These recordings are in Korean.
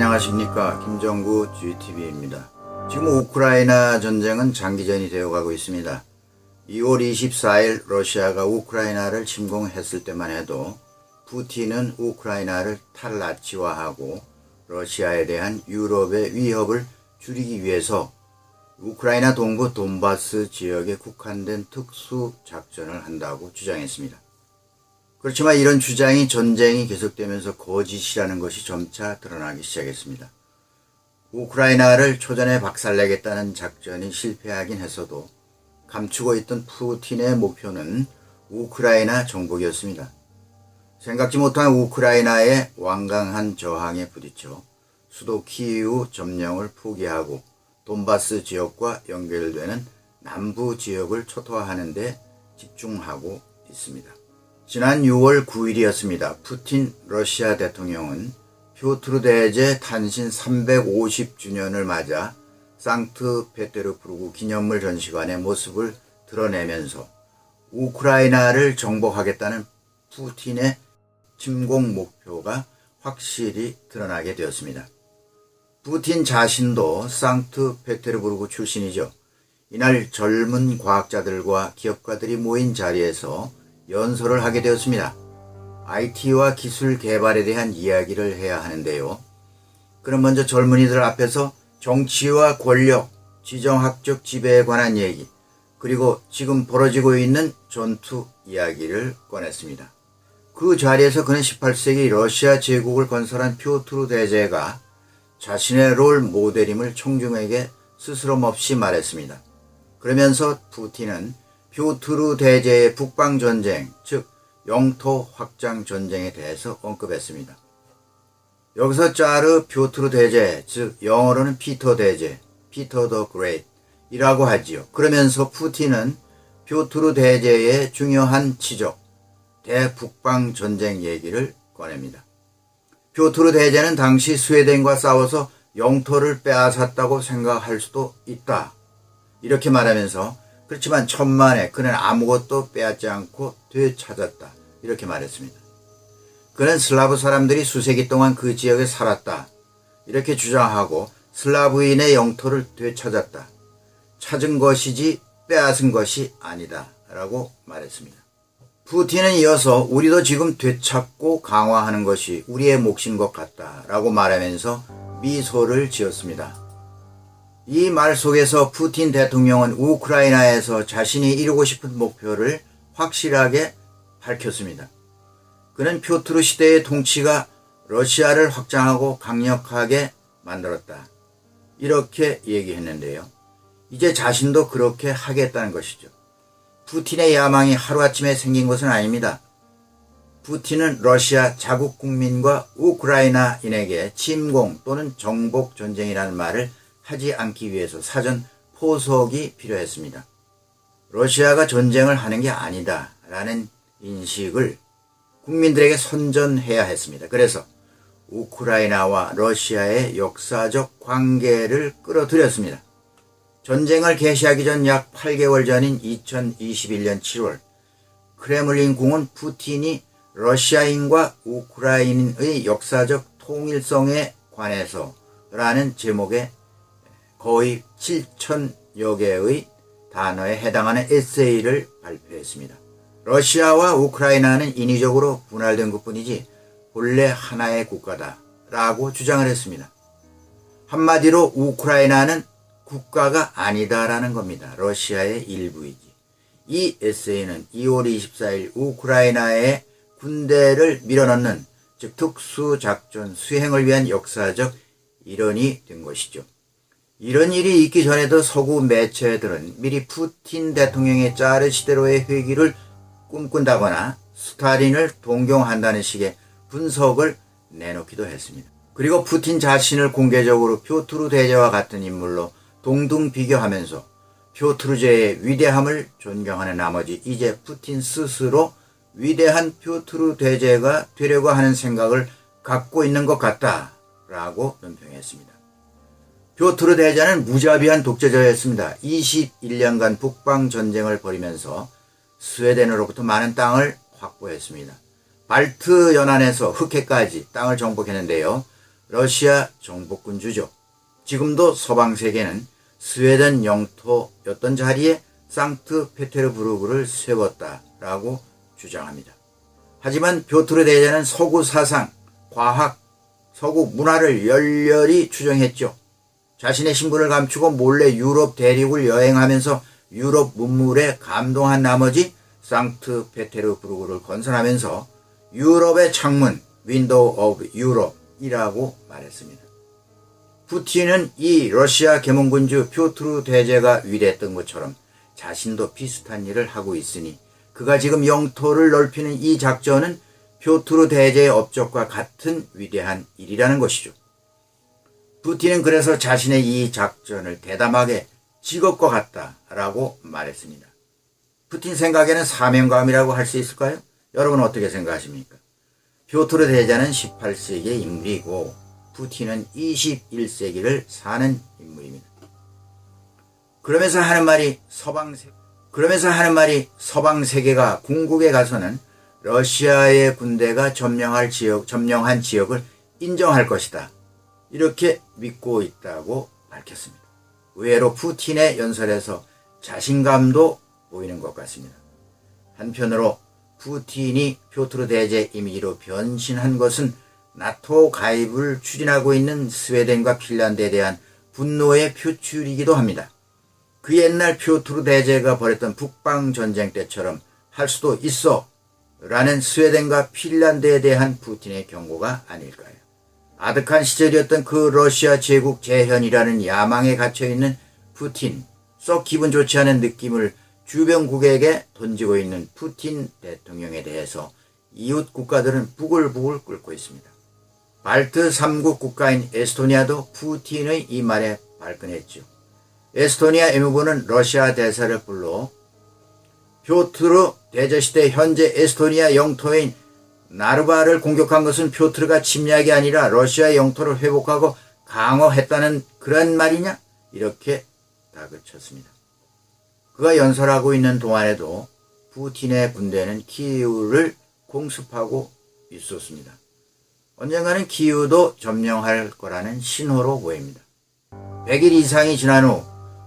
안녕하십니까, 김정구 GTV입니다. 지금 우크라이나 전쟁은 장기전이 되어가고 있습니다. 2월 24일 러시아가 우크라이나를 침공했을 때만 해도 푸틴은 우크라이나를 탈나치화하고 러시아에 대한 유럽의 위협을 줄이기 위해서 우크라이나 동부 돈바스 지역에 국한된 특수작전을 한다고 주장했습니다. 그렇지만 이런 주장이 전쟁이 계속되면서 거짓이라는 것이 점차 드러나기 시작했습니다. 우크라이나를 초전에 박살내겠다는 작전이 실패하긴 했어도 감추고 있던 푸틴의 목표는 우크라이나 정복이었습니다. 생각지 못한 우크라이나의 완강한 저항에 부딪혀 수도 키이우 점령을 포기하고 돈바스 지역과 연결되는 남부 지역을 초토화하는 데 집중하고 있습니다. 지난 6월 9일이었습니다. 푸틴 러시아 대통령은 표트르 대제 탄신 350주년을 맞아 상트페테르부르크 기념물 전시관의 모습을 드러내면서 우크라이나를 정복하겠다는 푸틴의 침공 목표가 확실히 드러나게 되었습니다. 푸틴 자신도 상트페테르부르크 출신이죠. 이날 젊은 과학자들과 기업가들이 모인 자리에서 연설을 하게 되었습니다. IT와 기술 개발에 대한 이야기를 해야 하는데요. 그럼 먼저 젊은이들 앞에서 정치와 권력, 지정학적 지배에 관한 얘기, 그리고 지금 벌어지고 있는 전투 이야기를 꺼냈습니다. 그 자리에서 그는 18세기 러시아 제국을 건설한 표트르 대제가 자신의 롤 모델임을 총중에게 스스럼없이 말했습니다. 그러면서 푸틴은 표트르 대제의 북방전쟁, 즉 영토 확장 전쟁에 대해서 언급했습니다. 여기서 짜르 표트르 대제, 즉 영어로는 피터 대제, 피터 더 그레이트이라고 하지요. 그러면서 푸틴은 표트르 대제의 중요한 지적, 대북방 전쟁 얘기를 꺼냅니다. 표트르 대제는 당시 스웨덴과 싸워서 영토를 빼앗았다고 생각할 수도 있다. 이렇게 말하면서 그렇지만 천만에 그는 아무것도 빼앗지 않고 되찾았다. 이렇게 말했습니다. 그는 슬라브 사람들이 수세기 동안 그 지역에 살았다. 이렇게 주장하고 슬라브인의 영토를 되찾았다. 찾은 것이지 빼앗은 것이 아니다. 라고 말했습니다. 푸틴은 이어서 우리도 지금 되찾고 강화하는 것이 우리의 몫인 것 같다. 라고 말하면서 미소를 지었습니다. 이 말 속에서 푸틴 대통령은 우크라이나에서 자신이 이루고 싶은 목표를 확실하게 밝혔습니다. 그는 표트르 시대의 통치가 러시아를 확장하고 강력하게 만들었다. 이렇게 얘기했는데요. 이제 자신도 그렇게 하겠다는 것이죠. 푸틴의 야망이 하루아침에 생긴 것은 아닙니다. 푸틴은 러시아 자국 국민과 우크라이나인에게 침공 또는 정복 전쟁이라는 말을 하지 않기 위해서 사전 포석이 필요했습니다. 러시아가 전쟁을 하는 게 아니다 라는 인식을 국민들에게 선전해야 했습니다. 그래서 우크라이나와 러시아의 역사적 관계를 끌어들였습니다. 전쟁을 개시하기 전 약 8개월 전인 2021년 7월 크레물린 궁은 푸틴이 러시아인과 우크라이나의 역사적 통일성에 관해서 라는 제목의 거의 7,000여 개의 단어에 해당하는 에세이를 발표했습니다. 러시아와 우크라이나는 인위적으로 분할된 것뿐이지 본래 하나의 국가다 라고 주장을 했습니다. 한마디로 우크라이나는 국가가 아니다라는 겁니다. 러시아의 일부이지. 이 에세이는 2월 24일 우크라이나의 군대를 밀어넣는, 즉 특수작전 수행을 위한 역사적 일원이 된 것이죠. 이런 일이 있기 전에도 서구 매체들은 미리 푸틴 대통령의 짜르 시대로의 회귀를 꿈꾼다거나 스탈린을 동경한다는 식의 분석을 내놓기도 했습니다. 그리고 푸틴 자신을 공개적으로 표트르 대제와 같은 인물로 동등 비교하면서 표트르제의 위대함을 존경하는 나머지 이제 푸틴 스스로 위대한 표트르 대제가 되려고 하는 생각을 갖고 있는 것 같다라고 논평했습니다. 표트르 대제는 무자비한 독재자였습니다. 21년간 북방전쟁을 벌이면서 스웨덴으로부터 많은 땅을 확보했습니다. 발트 연안에서 흑해까지 땅을 정복했는데요. 러시아 정복군주죠. 지금도 서방 세계는 스웨덴 영토였던 자리에 상트페테르부르크를 세웠다라고 주장합니다. 하지만 뾰트르 대제는 서구 사상, 과학, 서구 문화를 열렬히 추종했죠. 자신의 신분을 감추고 몰래 유럽 대륙을 여행하면서 유럽 문물에 감동한 나머지 상트페테르부르크를 건설하면서 유럽의 창문, 윈도우 오브 유럽이라고 말했습니다. 푸틴은 이 러시아 계몽군주 뾰트르 대제가 위대했던 것처럼 자신도 비슷한 일을 하고 있으니 그가 지금 영토를 넓히는 이 작전은 뾰트르 대제의 업적과 같은 위대한 일이라는 것이죠. 푸틴은 그래서 자신의 이 작전을 대담하게 직업과 같다라고 말했습니다. 푸틴 생각에는 사명감이라고 할 수 있을까요? 여러분 어떻게 생각하십니까? 뾰트르 대제는 18세기의 인물이고 푸틴은 21세기를 사는 인물입니다. 그러면서 하는 말이 서방 세계가 궁극에 가서는 러시아의 군대가 점령한 지역을 인정할 것이다. 이렇게 믿고 있다고 밝혔습니다. 의외로 푸틴의 연설에서 자신감도 보이는 것 같습니다. 한편으로 푸틴이 뾰트르 대제 이미지로 변신한 것은 나토 가입을 추진하고 있는 스웨덴과 핀란드에 대한 분노의 표출이기도 합니다. 그 옛날 뾰트르 대제가 벌였던 북방전쟁 때처럼 할 수도 있어 라는 스웨덴과 핀란드에 대한 푸틴의 경고가 아닐까요? 아득한 시절이었던 그 러시아 제국 재현이라는 야망에 갇혀있는 푸틴, 썩 기분 좋지 않은 느낌을 주변국에게 던지고 있는 푸틴 대통령에 대해서 이웃 국가들은 부글부글 끓고 있습니다. 발트 3국 국가인 에스토니아도 푸틴의 이 말에 발끈했죠. 에스토니아 외무부는 러시아 대사를 불러 뾰트르 대제시대 현재 에스토니아 영토인 나르바를 공격한 것은 뾰트르가 침략이 아니라 러시아의 영토를 회복하고 강화했다는 그런 말이냐? 이렇게 다그쳤습니다. 그가 연설하고 있는 동안에도 푸틴의 군대는 키이우를 공습하고 있었습니다. 언젠가는 키이우도 점령할 거라는 신호로 보입니다. 100일 이상이 지난 후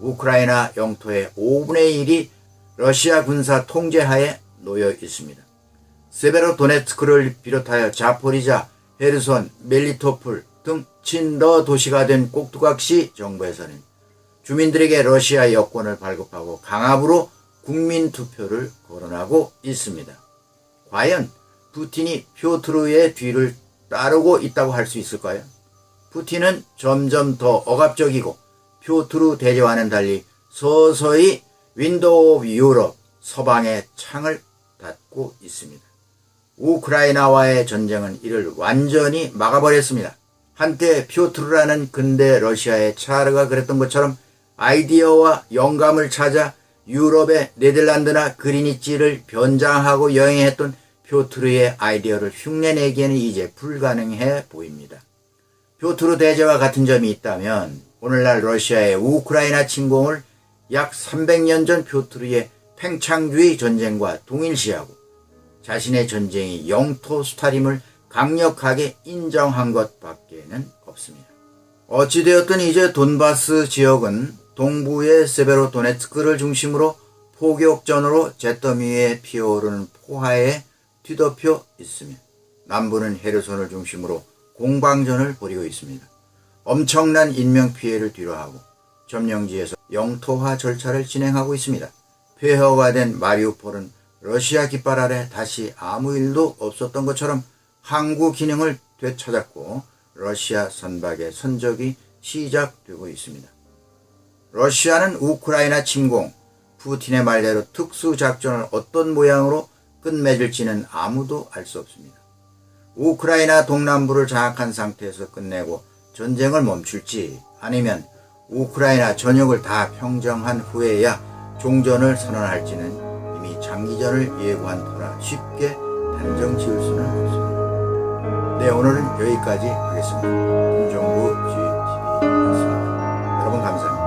우크라이나 영토의 5분의 1이 러시아 군사 통제하에 놓여 있습니다. 세베로도네츠크를 비롯하여 자포리자, 헤르손, 멜리토폴 등 친러 도시가 된 꼭두각시 정부에서는 주민들에게 러시아 여권을 발급하고 강압으로 국민투표를 거론하고 있습니다. 과연 푸틴이 뾰트르의 뒤를 따르고 있다고 할 수 있을까요? 푸틴은 점점 더 억압적이고 뾰트르 대제와는 달리 서서히 윈도우 오브 유럽, 서방의 창을 닫고 있습니다. 우크라이나와의 전쟁은 이를 완전히 막아버렸습니다. 한때 뾰트르라는 근대 러시아의 차르가 그랬던 것처럼 아이디어와 영감을 찾아 유럽의 네덜란드나 그리니치를 변장하고 여행했던 뾰트르의 아이디어를 흉내내기에는 이제 불가능해 보입니다. 뾰트르 대제와 같은 점이 있다면 오늘날 러시아의 우크라이나 침공을 약 300년 전 뾰트르의 팽창주의 전쟁과 동일시하고 자신의 전쟁이 영토 수탈임을 강력하게 인정한 것밖에는 없습니다. 어찌되었든 이제 돈바스 지역은 동부의 세베로도네츠크를 중심으로 포격전으로 잿더미에 피어오르는 포화에 뒤덮여 있으며 남부는 헤르손을 중심으로 공방전을 벌이고 있습니다. 엄청난 인명피해를 뒤로하고 점령지에서 영토화 절차를 진행하고 있습니다. 폐허가 된 마리우폴은 러시아 깃발 아래 다시 아무 일도 없었던 것처럼 항구 기능을 되찾았고 러시아 선박의 선적이 시작되고 있습니다. 러시아는 우크라이나 침공, 푸틴의 말대로 특수작전을 어떤 모양으로 끝맺을지는 아무도 알 수 없습니다. 우크라이나 동남부를 장악한 상태에서 끝내고 전쟁을 멈출지 아니면 우크라이나 전역을 다 평정한 후에야 종전을 선언할지는 이미 장기전을 예고한 터라 쉽게 단정 지을 수는 없습니다. 네, 오늘은 여기까지 하겠습니다. 김종구 GTV였습니다. 여러분 감사합니다.